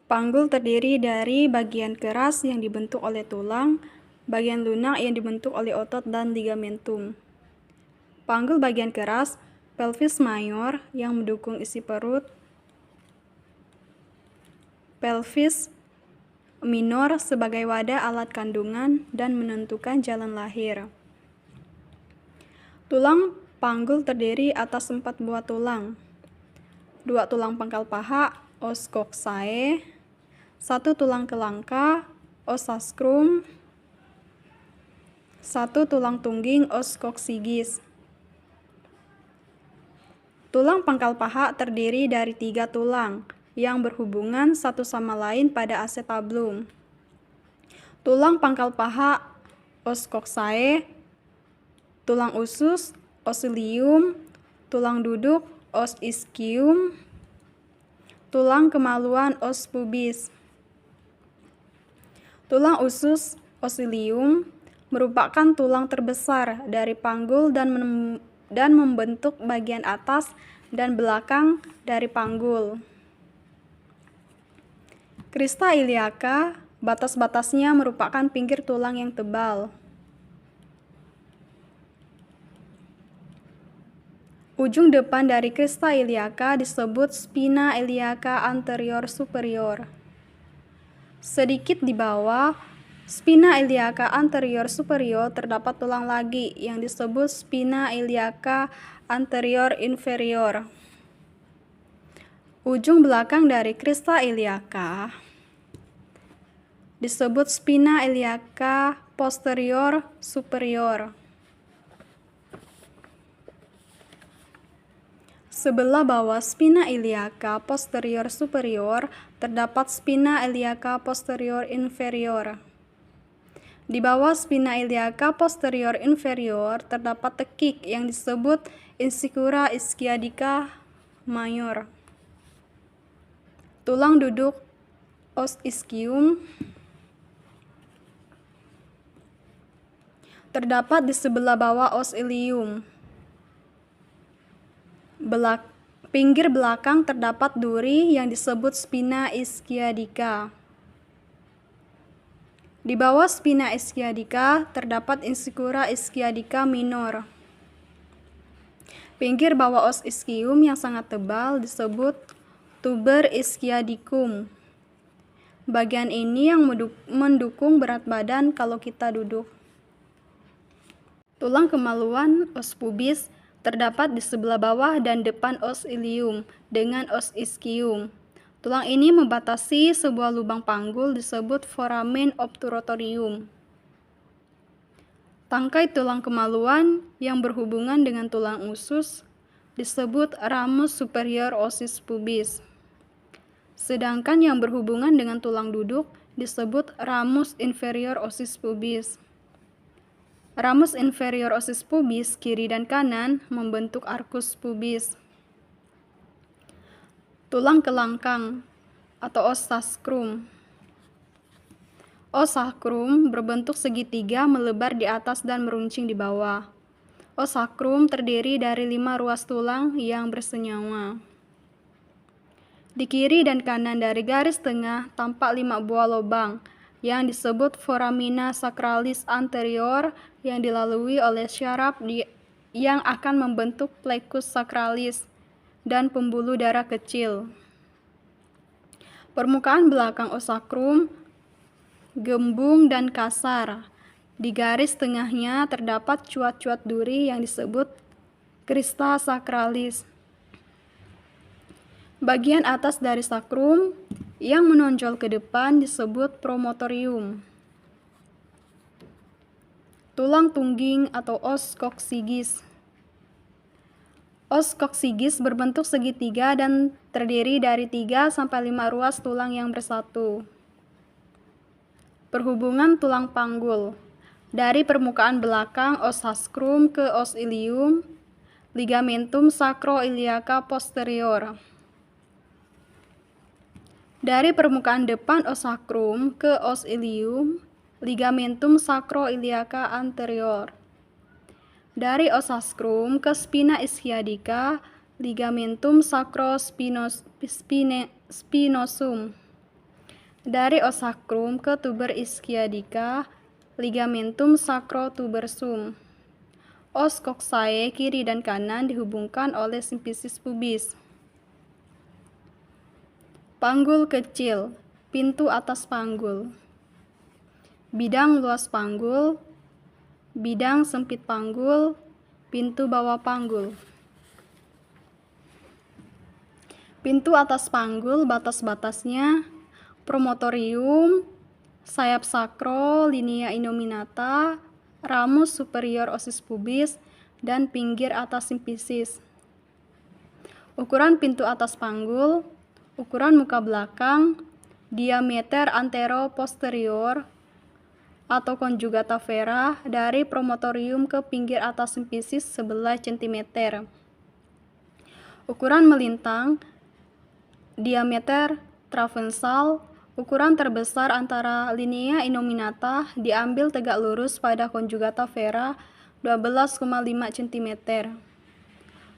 Panggul terdiri dari bagian keras yang dibentuk oleh tulang, bagian lunak yang dibentuk oleh otot dan ligamentum. Panggul bagian keras, pelvis mayor yang mendukung isi perut, pelvis minor sebagai wadah alat kandungan dan menentukan jalan lahir. Tulang panggul terdiri atas 4 buah tulang. 2 tulang pangkal paha, os coccyx, 1 tulang kelangka, os sacrum, 1 tulang tungging, os coccygeus. Tulang pangkal paha terdiri dari 3 tulang yang berhubungan satu sama lain pada acetabulum. Tulang pangkal paha, os coccyx, tulang usus, os ilium, tulang duduk, os ischium, tulang kemaluan, os pubis. Tulang usus, os ilium, merupakan tulang terbesar dari panggul dan membentuk bagian atas dan belakang dari panggul. Crista iliaca, batas-batasnya merupakan pinggir tulang yang tebal. Ujung depan dari crista iliaca disebut spina iliaca anterior superior. Sedikit di bawah spina iliaca anterior superior terdapat tulang lagi yang disebut spina iliaca anterior inferior. Ujung belakang dari crista iliaca disebut spina iliaca posterior superior. Sebelah bawah spina iliaca posterior superior terdapat spina iliaca posterior inferior. Di bawah spina iliaca posterior inferior terdapat tekik yang disebut insecura ischiadica major. Tulang duduk, os ischium, terdapat di sebelah bawah os ilium. Pinggir belakang terdapat duri yang disebut spina ischiadica. Di bawah spina ischiadica terdapat insecura ischiadica minor. Pinggir bawah os ischium yang sangat tebal disebut tuber ischiadicum. Bagian ini yang mendukung berat badan kalau kita duduk. Tulang kemaluan, os pubis, terdapat di sebelah bawah dan depan os ilium dengan os ischium. Tulang ini membatasi sebuah lubang panggul disebut foramen obturatorium. Tangkai tulang kemaluan yang berhubungan dengan tulang usus disebut ramus superior ossis pubis. Sedangkan yang berhubungan dengan tulang duduk disebut ramus inferior ossis pubis. Ramus inferior ossis pubis kiri dan kanan membentuk arcus pubis. Tulang kelangkang atau os sacrum. Os sacrum berbentuk segitiga melebar di atas dan meruncing di bawah. Os sacrum terdiri dari 5 ruas tulang yang bersenyawa. Di kiri dan kanan dari garis tengah tampak 5 buah lubang yang disebut foramina sacralis anterior yang dilalui oleh syaraf yang akan membentuk plecus sacralis dan pembuluh darah kecil. Permukaan belakang os sacrum gembung dan kasar. Di garis tengahnya terdapat cuat-cuat duri yang disebut crista sacralis. Bagian atas dari sacrum yang menonjol ke depan disebut promontorium. Tulang tungging atau os coccygeus. Os coccygeus berbentuk segitiga dan terdiri dari 3-5 ruas tulang yang bersatu. Perhubungan tulang panggul. Dari permukaan belakang os sacrum ke os ilium, ligamentum sacroiliaca posterior. Dari permukaan depan os sacrum ke os ilium, ligamentum sacroiliaca anterior. Dari os sacrum ke spina ischiadica, ligamentum sacrospinosum. Dari os sacrum ke tuber ischiadica, ligamentum sacrotubersum. Os coxae kiri dan kanan dihubungkan oleh simfisis pubis. Panggul kecil, pintu atas panggul. Bidang luas panggul, bidang sempit panggul, pintu bawah panggul. Pintu atas panggul batas-batasnya promotorium, sayap sakro, linea innominata, ramus superior osis pubis, dan pinggir atas simfisis. Ukuran pintu atas panggul, ukuran muka belakang, diameter antero-posterior atau conjugata vera dari promotorium ke pinggir atas simfisis 11 cm. Ukuran melintang, diameter transversal, ukuran terbesar antara linea innominata diambil tegak lurus pada conjugata vera 12,5 cm.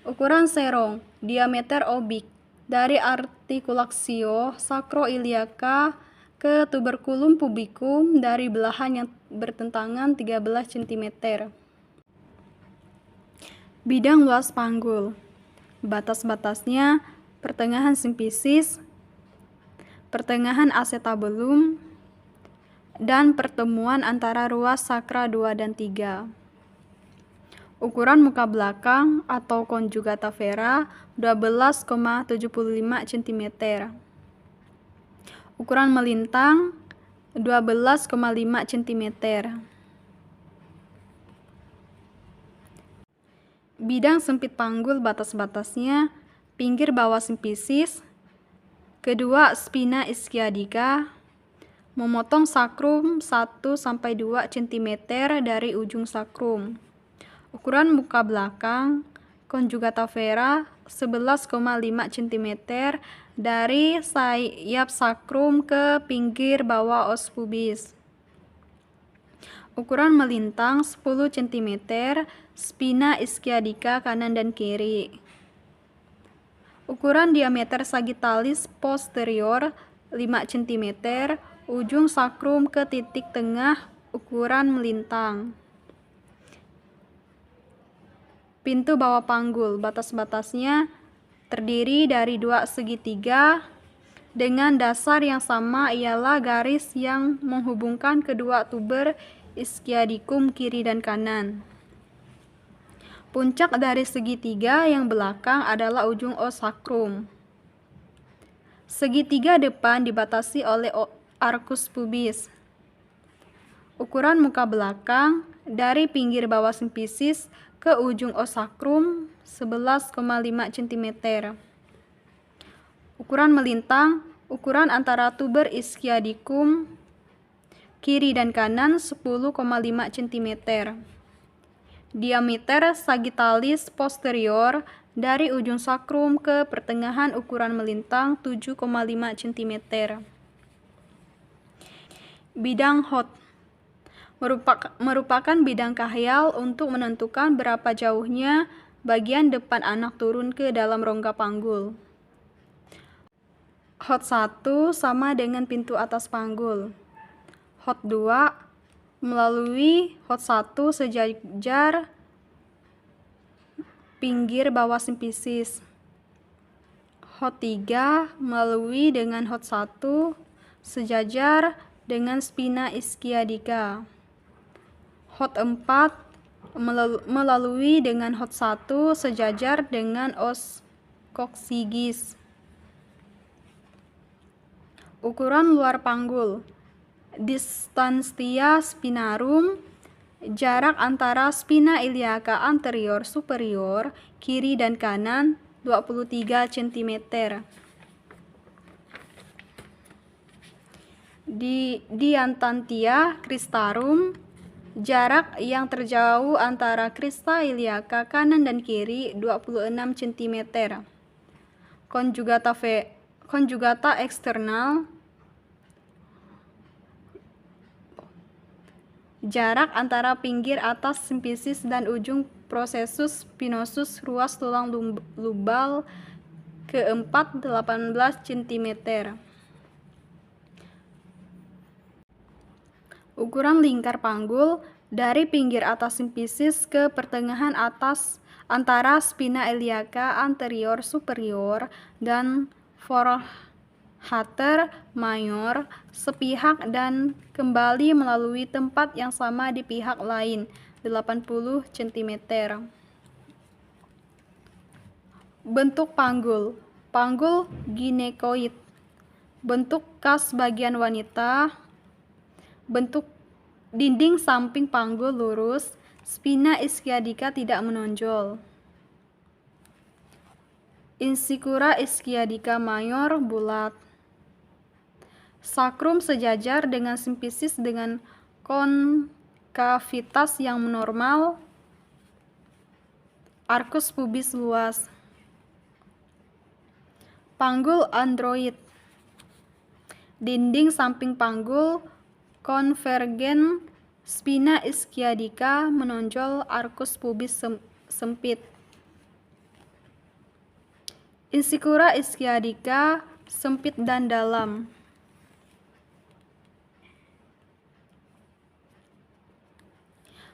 Ukuran serong, diameter obik, dari articulatio sacroiliaca ke tuberculum pubicum dari belahan yang bertentangan 13 cm. Bidang luas panggul, batas-batasnya pertengahan simfisis, pertengahan acetabulum, dan pertemuan antara ruas sakra 2 dan 3. Ukuran muka belakang atau conjugata vera 12,75 cm. Ukuran melintang 12,5 cm. Bidang sempit panggul batas-batasnya pinggir bawah simfisis, kedua spina ischiadica, memotong sakrum 1-2 cm dari ujung sakrum. Ukuran muka belakang conjugata vera 11,5 cm dari sayap sakrum ke pinggir bawah os pubis. Ukuran melintang 10 cm spina ischiadica kanan dan kiri. Ukuran diameter sagittalis posterior 5 cm, ujung sakrum ke titik tengah, ukuran melintang. Pintu bawah panggul, batas-batasnya terdiri dari 2 segitiga dengan dasar yang sama, ialah garis yang menghubungkan kedua tuber ischiadicum kiri dan kanan. Puncak dari segitiga yang belakang adalah ujung os sacrum. Segitiga depan dibatasi oleh arcus pubis. Ukuran muka belakang dari pinggir bawah simfisis ke ujung os sacrum 11,5 cm. Ukuran melintang, ukuran antara tuber ischiadicum kiri dan kanan 10,5 cm. Diameter sagittalis posterior dari ujung sakrum ke pertengahan, ukuran melintang 7,5 cm. Bidang Hoth merupakan bidang kahyal untuk menentukan berapa jauhnya bagian depan anak turun ke dalam rongga panggul. Hoth 1 sama dengan pintu atas panggul. Hoth 2 melalui Hoth 1 sejajar pinggir bawah simfisis. Hoth 3 melalui dengan Hoth 1 sejajar dengan spina ischiadica. Hoth 4 melalui dengan Hoth 1 sejajar dengan os coccygis. Ukuran luar panggul, distantia spinarum, jarak antara spina iliaca anterior superior kiri dan kanan 23 cm. Diantantia cristarum, jarak yang terjauh antara crista iliaca kanan dan kiri 26 cm. Conjugata eksternal, jarak antara pinggir atas simfisis dan ujung processus spinosus ruas tulang lubal keempat 18 cm. Ukuran lingkar panggul dari pinggir atas simfisis ke pertengahan atas antara spina iliaca anterior superior dan forahater mayor sepihak dan kembali melalui tempat yang sama di pihak lain 80 cm. Bentuk panggul. Panggul ginekoid. Bentuk kas bagian wanita. Bentuk dinding samping panggul lurus, spina ischiadica tidak menonjol. Insicura ischiadica mayor bulat. Sakrum sejajar dengan simfisis dengan konkavitas yang normal. Arcus pubis luas. Panggul android. Dinding samping panggul konvergen, spina ischiadica menonjol, arcus pubis sempit. Insicura ischiadica sempit dan dalam.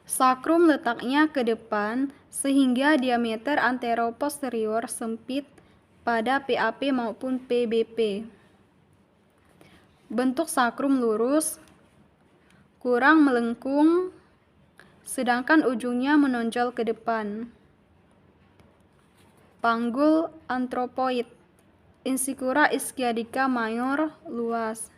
Sakrum letaknya ke depan sehingga diameter anteroposterior sempit pada PAP maupun PBP. Bentuk sakrum lurus, kurang melengkung, sedangkan ujungnya menonjol ke depan. Panggul antropoid. Insicura ischiadica mayor luas.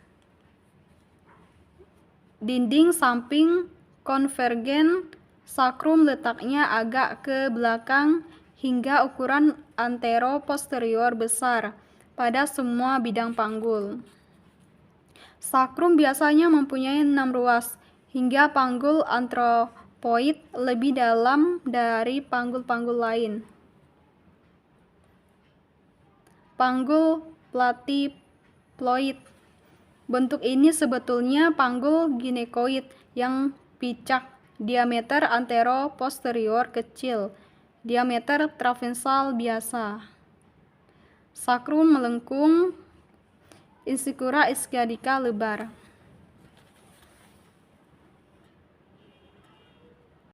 Dinding samping konvergen, sakrum letaknya agak ke belakang hingga ukuran antero-posterior besar pada semua bidang panggul. Sakrum biasanya mempunyai 6 ruas, hingga panggul antropoid lebih dalam dari panggul-panggul lain. Panggul platiploid. Bentuk ini sebetulnya panggul ginekoid yang picak, diameter antero-posterior kecil, diameter transversal biasa. Sakrum melengkung, insicura ischiadica lebar.